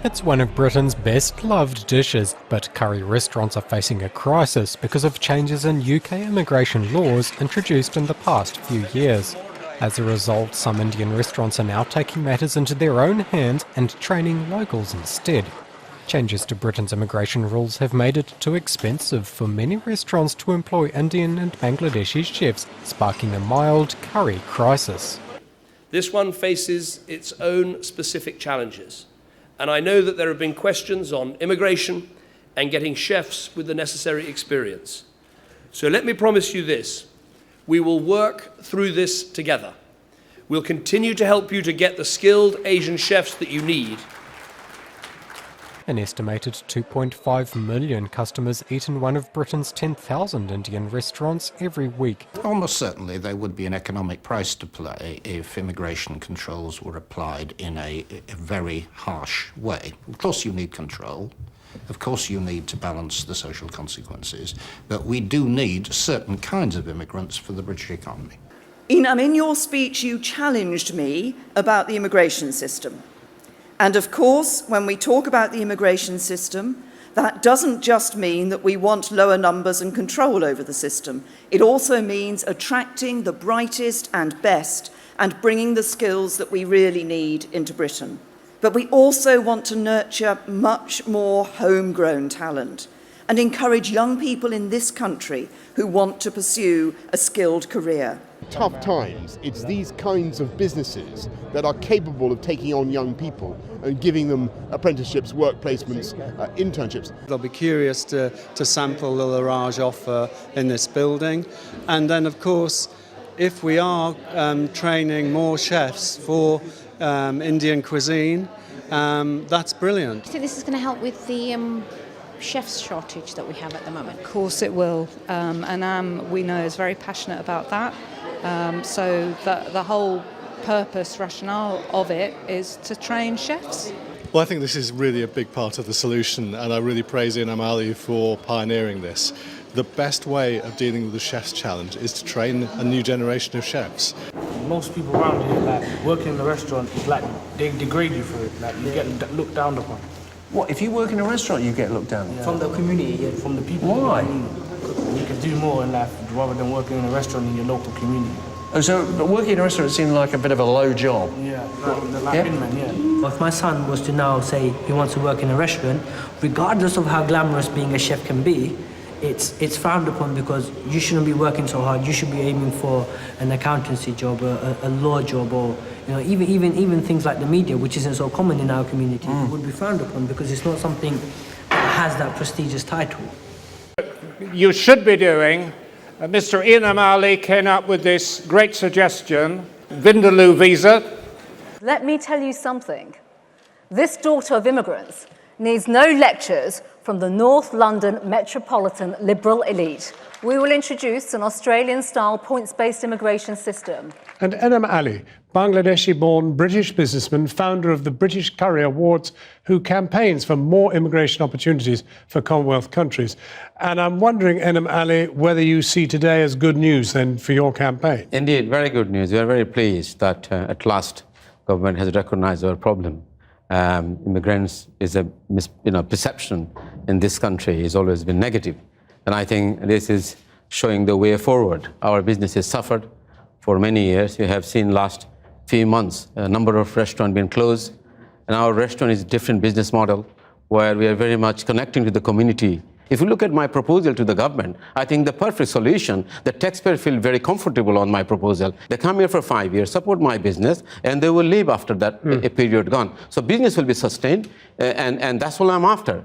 It's one of Britain's best-loved dishes, but curry restaurants are facing a crisis because of changes in UK immigration laws introduced in the past few years. As a result, some Indian restaurants are now taking matters into their own hands and training locals instead. Changes to Britain's immigration rules have made it too expensive for many restaurants to employ Indian and Bangladeshi chefs, sparking a mild curry crisis. This one faces its own specific challenges. And I know that there have been questions on immigration and getting chefs with the necessary experience. So let me promise you this. We will work through this together. We'll continue to help you to get the skilled Asian chefs that you need. An estimated 2.5 million customers eat in one of Britain's 10,000 Indian restaurants every week. Almost certainly there would be an economic price to pay if immigration controls were applied in a very harsh way. Of course you need control. Of course you need to balance the social consequences. But we do need certain kinds of immigrants for the British economy. Enam, in your speech you challenged me about the immigration system. And of course, when we talk about the immigration system, that doesn't just mean that we want lower numbers and control over the system. It also means attracting the brightest and best and bringing the skills that we really need into Britain. But we also want to nurture much more homegrown talent and encourage young people in this country who want to pursue a skilled career. Tough times, it's these kinds of businesses that are capable of taking on young people and giving them apprenticeships, work placements, internships. They'll be curious to sample the Larage offer in this building. And then, of course, if we are training more chefs for Indian cuisine, that's brilliant. I think this is going to help with the chef's shortage that we have at the moment. Of course it will, and we know is very passionate about that. So the whole purpose, rationale of it is to train chefs. Well, I think this is really a big part of the solution, and I really praise Enam Ali for pioneering this. The best way of dealing with the chef's challenge is to train a new generation of chefs. Most people around here, like, working in the restaurant, is like, they degrade you for it, like, you get looked down upon. What, if you work in a restaurant, you get looked down? Yeah. From the community, yeah, from the people. Why? You can do more in life rather than working in a restaurant in your local community. Oh, so working in a restaurant seemed like a bit of a low job? Yeah, yeah. If my son was to now say he wants to work in a restaurant, regardless of how glamorous being a chef can be, it's frowned upon because you shouldn't be working so hard. You should be aiming for an accountancy job, a law job, or even things like the media, which isn't so common in our community, would be frowned upon because it's not something that has that prestigious title. You should be doing. Mr. Enam Ali came up with this great suggestion, Vindaloo Visa. Let me tell you something. This daughter of immigrants needs no lectures from the North London metropolitan liberal elite. We will introduce an Australian-style points-based immigration system. And Enam Ali, Bangladeshi-born British businessman, founder of the British Curry Awards, who campaigns for more immigration opportunities for Commonwealth countries. And I'm wondering, Enam Ali, whether you see today as good news then for your campaign? Indeed, very good news. We are very pleased that at last government has recognized our problem. Immigrants is a perception in this country has always been negative. And I think this is showing the way forward. Our business has suffered for many years. You have seen last few months a number of restaurants being closed. And our restaurant is a different business model where we are very much connecting to the community. If you look at my proposal to the government, I think the perfect solution, the taxpayers feel very comfortable on my proposal. They come here for 5 years, support my business, and they will leave after that a period gone. So business will be sustained, and that's what I'm after.